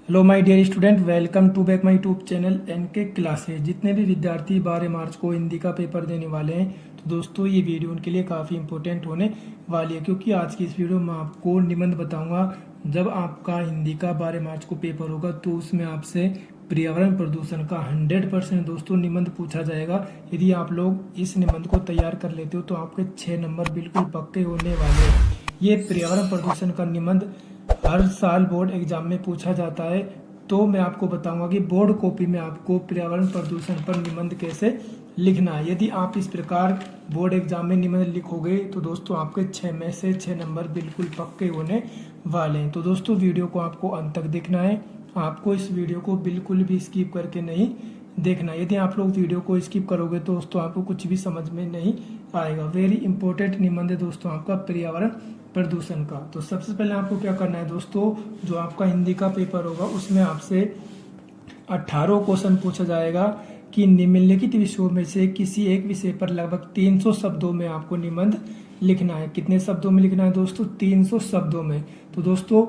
Hello my dear student, welcome to back my YouTube channel NK classes. जितने भी विद्यार्थी 12 मार्च को हिंदी का पेपर देने वाले हैं, तो दोस्तों ये वीडियो उनके लिए काफ़ी इंपॉर्टेंट होने वाली है, क्योंकि आज की इस वीडियो में आपको निबंध बताऊंगा। जब आपका हिंदी का 12 मार्च को पेपर होगा तो उसमें आपसे पर्यावरण प्रदूषण का 100% दोस्तों निबंध पूछा जाएगा। यदि आप लोग इस निबंध को तैयार कर लेते हो तो आपके 6 नंबर बिल्कुल पक्के होने वाले हैं। ये पर्यावरण प्रदूषण का निबंध हर साल बोर्ड एग्जाम में पूछा जाता है, तो मैं आपको बताऊंगा कि बोर्ड कॉपी में आपको पर्यावरण प्रदूषण पर निबंध कैसे लिखना है। यदि आप इस प्रकार बोर्ड एग्जाम में निबंध लिखोगे तो दोस्तों आपके 6 में से 6 नंबर बिल्कुल पक्के होने वाले हैं। तो दोस्तों वीडियो को आपको अंत तक देखना है, आपको इस वीडियो को बिल्कुल भी स्किप करके नहीं देखना। यदि आप लोग वीडियो को स्किप करोगे तो दोस्तों आपको कुछ भी समझ में नहीं आएगा। वेरी इंपॉर्टेंट निबंध है दोस्तों आपका पर्यावरण प्रदूषण का। तो सबसे पहले आपको क्या करना है दोस्तों, जो आपका हिंदी का पेपर होगा उसमें आपसे 18 क्वेश्चन पूछा जाएगा कि निम्नलिखित विषयों में से किसी एक विषय पर लगभग 300 शब्दों में आपको निबंध लिखना है। कितने शब्दों में लिखना है दोस्तों? 300 शब्दों में। तो दोस्तों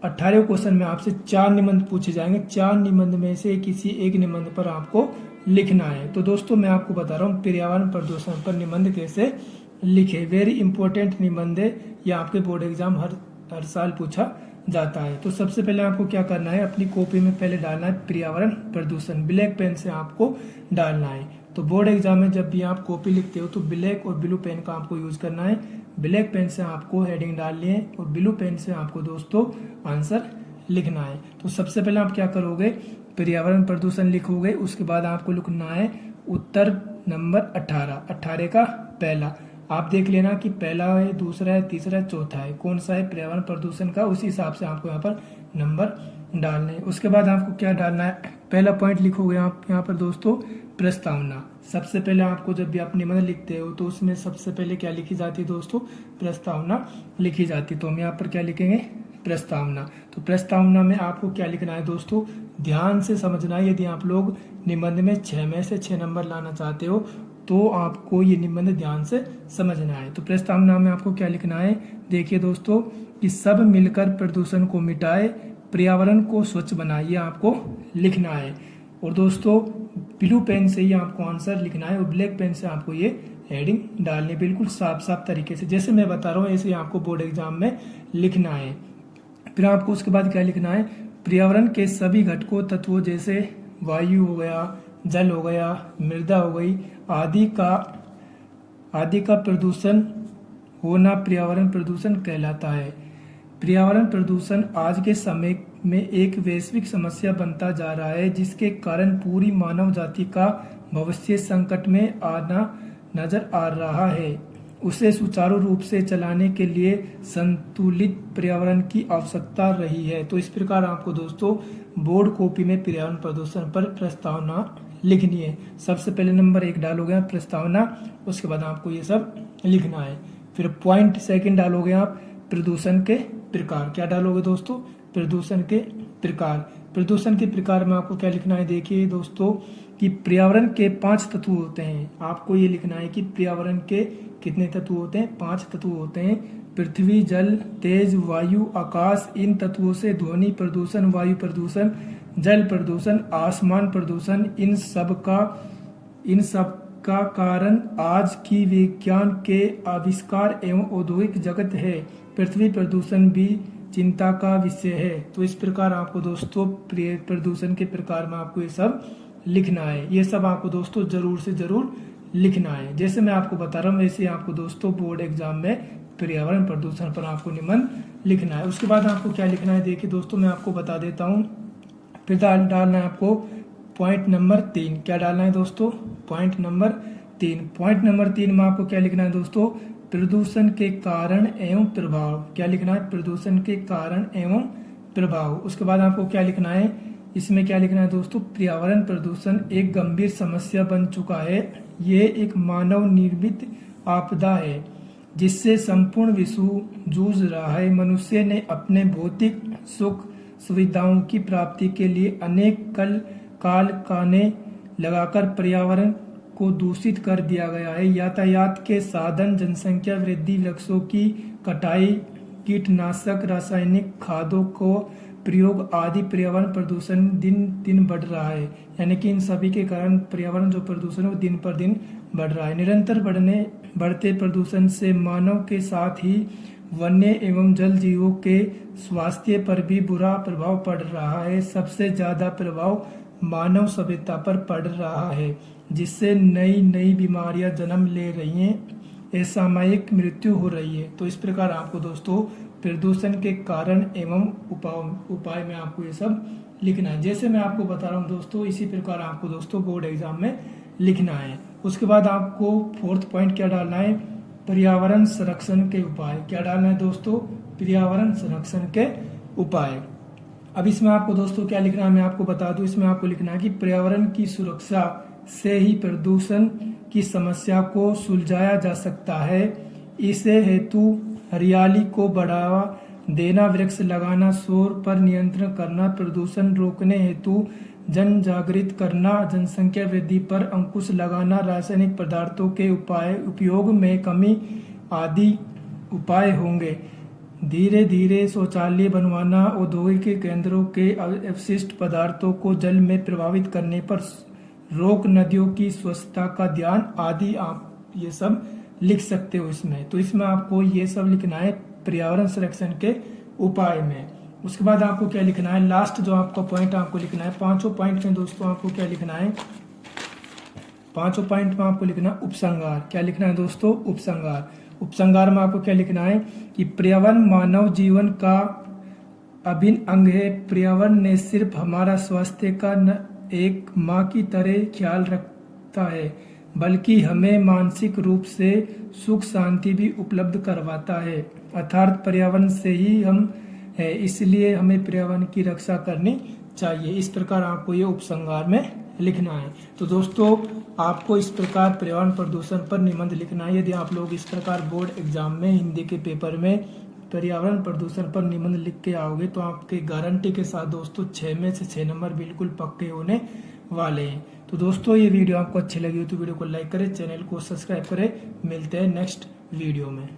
18 क्वेश्चन में आपसे 4 निबंध पूछे जाएंगे। 4 निबंध में से किसी एक निबंध पर आपको लिखना है। तो दोस्तों मैं आपको बता रहा हूँ पर्यावरण प्रदूषण पर निबंध कैसे लिखे। वेरी इंपॉर्टेंट निबंध है, यह आपके बोर्ड एग्जाम हर साल पूछा जाता है। तो सबसे पहले आपको क्या करना है, अपनी कॉपी में पहले डालना है पर्यावरण प्रदूषण। ब्लैक पेन से आपको डालना है। तो बोर्ड एग्जाम में जब भी आप कॉपी लिखते हो तो ब्लैक और ब्लू पेन का आपको यूज करना है। ब्लैक पेन से आपको हेडिंग डालनी है और ब्लू पेन से आपको दोस्तों आंसर लिखना है। तो सबसे पहले आप क्या करोगे, पर्यावरण प्रदूषण लिखोगे। उसके बाद आपको लिखना है उत्तर नंबर 18 का पहला। आप देख लेना कि पहला है, दूसरा है, तीसरा है, चौथा है, कौन सा है पर्यावरण प्रदूषण का, उसी हिसाब से आपको यहाँ पर नंबर डालने हैं। उसके बाद आपको क्या डालना है, पहला पॉइंट लिखोगे आप यहाँ पर दोस्तों प्रस्तावना। सबसे पहले आपको जब भी आप निबंध लिखते हो तो उसमें सबसे पहले क्या लिखी जाती है दोस्तों, प्रस्तावना लिखी जाती है। तो हम यहाँ पर क्या लिखेंगे, प्रस्तावना। तो प्रस्तावना में आपको क्या लिखना है दोस्तों, ध्यान से समझना है। यदि आप लोग निबंध में 6 में से 6 नंबर लाना चाहते हो तो आपको ये निबंध ध्यान से समझना है। तो प्रस्तावना में आपको क्या लिखना है, देखिए दोस्तों, कि सब मिलकर प्रदूषण को मिटाए, पर्यावरण को स्वच्छ बनाए, ये आपको लिखना है। और दोस्तों ब्लू पेन से ही आपको आंसर लिखना है और ब्लैक पेन से आपको ये हेडिंग डालनी, बिल्कुल साफ साफ तरीके से जैसे मैं बता रहा हूँ ऐसे आपको बोर्ड एग्जाम में लिखना है। फिर आपको उसके बाद क्या लिखना है, पर्यावरण के सभी घटकों तत्वों जैसे वायु हो गया, जल हो गया, मृदा हो गई आदि का प्रदूषण होना पर्यावरण प्रदूषण कहलाता है। पर्यावरण प्रदूषण आज के समय में एक वैश्विक समस्या बनता जा रहा है, जिसके कारण पूरी मानव जाति का भविष्य संकट में आना नजर आ रहा है। उसे सुचारू रूप से चलाने के लिए संतुलित पर्यावरण की आवश्यकता रही है। तो इस प्रकार आपको दोस्तों बोर्ड कॉपी में पर्यावरण प्रदूषण पर प्रस्तावना लिखनी है। सबसे पहले नंबर 1 डालोगे आप प्रस्तावना, उसके बाद आपको ये सब लिखना है। फिर पॉइंट सेकंड डालोगे आप प्रदूषण के प्रकार। क्या डालोगे दोस्तों, प्रदूषण के प्रकार। प्रदूषण के प्रकार में आपको क्या लिखना है, देखिए दोस्तों, कि पर्यावरण के 5 तत्व होते हैं। आपको ये लिखना है कि पर्यावरण के कितने तत्व होते हैं, 5 तत्व होते हैं। पृथ्वी, जल, तेज, वायु, आकाश। इन तत्वों से ध्वनि प्रदूषण, वायु प्रदूषण, जल प्रदूषण, आसमान प्रदूषण, इन सब का कारण आज की विज्ञान के आविष्कार एवं औद्योगिक जगत है। पृथ्वी प्रदूषण भी चिंता का विषय है। तो इस प्रकार आपको दोस्तों प्रदूषण के प्रकार में आपको ये सब लिखना है। ये सब आपको दोस्तों जरूर से जरूर लिखना है। जैसे मैं आपको बता रहा हूँ वैसे आपको दोस्तों बोर्ड एग्जाम में पर्यावरण प्रदूषण पर आपको निबंध लिखना है। उसके बाद आपको क्या लिखना है, देखिए दोस्तों मैं आपको बता देता हूँ। फिर डालना है आपको पॉइंट नंबर 3। क्या डालना है दोस्तों, पॉइंट नंबर 3। पॉइंट नंबर 3 में आपको क्या लिखना है दोस्तों, प्रदूषण के कारण एवं प्रभाव। क्या लिखना है, प्रदूषण के कारण एवं प्रभाव। उसके बाद आपको क्या लिखना है, इसमें क्या लिखना है दोस्तों, पर्यावरण प्रदूषण एक गंभीर समस्या बन चुका है। ये एक मानव निर्मित आपदा है जिससे संपूर्ण विश्व जूझ रहा है। मनुष्य ने अपने भौतिक सुख सुविधाओं की प्राप्ति के लिए अनेक कारखाने लगाकर पर्यावरण को दूषित कर दिया गया है। यातायात के साधन, जनसंख्या वृद्धि, वृक्षों की कटाई, कीटनाशक, रासायनिक खादों को प्रयोग आदि पर्यावरण प्रदूषण दिन दिन बढ़ रहा है। यानी कि इन सभी के कारण पर्यावरण जो प्रदूषण है वो दिन पर दिन बढ़ रहा है। निरंतर बढ़ते प्रदूषण से मानव के साथ ही वन्य एवं जल जीवों के स्वास्थ्य पर भी बुरा प्रभाव पड़ रहा है। सबसे ज्यादा प्रभाव मानव सभ्यता पर पड़ रहा है, जिससे नई नई बीमारियां जन्म ले रही हैं, असामयिक मृत्यु हो रही है। तो इस प्रकार आपको दोस्तों प्रदूषण के कारण एवं उपाय में आपको ये सब लिखना है। जैसे मैं आपको बता रहा हूँ दोस्तों, इसी प्रकार आपको दोस्तों बोर्ड एग्जाम में लिखना है। उसके बाद आपको 4th पॉइंट क्या डालना है, पर्यावरण संरक्षण के उपाय। क्या डालना है दोस्तों, पर्यावरण संरक्षण के उपाय। अब इसमें आपको दोस्तों क्या लिखना है, मैं आपको बता दूं। इसमें आपको लिखना है कि पर्यावरण की सुरक्षा से ही प्रदूषण की समस्या को सुलझाया जा सकता है। इसे हेतु हरियाली को बढ़ावा देना, वृक्ष लगाना, शोर पर नियंत्रण करना, प्रदूषण रोकने हेतु जन जागृत करना, जनसंख्या वृद्धि पर अंकुश लगाना, रासायनिक पदार्थों के उपयोग में कमी आदि उपाय होंगे। धीरे धीरे शौचालय बनवाना, औद्योगिक केंद्रों के अपशिष्ट पदार्थों को जल में प्रभावित करने पर रोक, नदियों की स्वच्छता का ध्यान आदि आप ये सब लिख सकते हो इसमें। तो इसमें आपको ये सब लिखना है पर्यावरण संरक्षण के उपाय में। उसके बाद आपको क्या लिखना है, लास्ट जो आपका पॉइंट आपको लिखना है, 5 पॉइंट में दोस्तों आपको क्या लिखना है, 5 पॉइंट में आपको लिखना है उपसंहार। क्या लिखना है दोस्तों, उपसंहार। उपसंहार में आपको क्या लिखना है कि पर्यावरण मानव जीवन का अभिन्न अंग है। पर्यावरण ने सिर्फ हमारा स्वास्थ्य का न एक माँ की तरह ख्याल रखता है, बल्कि हमें मानसिक रूप से सुख शांति भी उपलब्ध करवाता है। अर्थात पर्यावरण से ही हम है, इसलिए हमें पर्यावरण की रक्षा करनी चाहिए। इस प्रकार आपको ये उपसंहार में लिखना है। तो दोस्तों आपको इस प्रकार पर्यावरण प्रदूषण पर निबंध लिखना है। यदि आप लोग इस प्रकार बोर्ड एग्जाम में हिंदी के पेपर में पर्यावरण प्रदूषण पर निबंध लिख के आओगे तो आपके गारंटी के साथ दोस्तों 6 में से 6 नंबर बिल्कुल पक्के होने वाले हैं। तो दोस्तों ये वीडियो आपको अच्छी लगी हो तो वीडियो को लाइक करें, चैनल को सब्सक्राइब करें। मिलते हैं नेक्स्ट वीडियो में।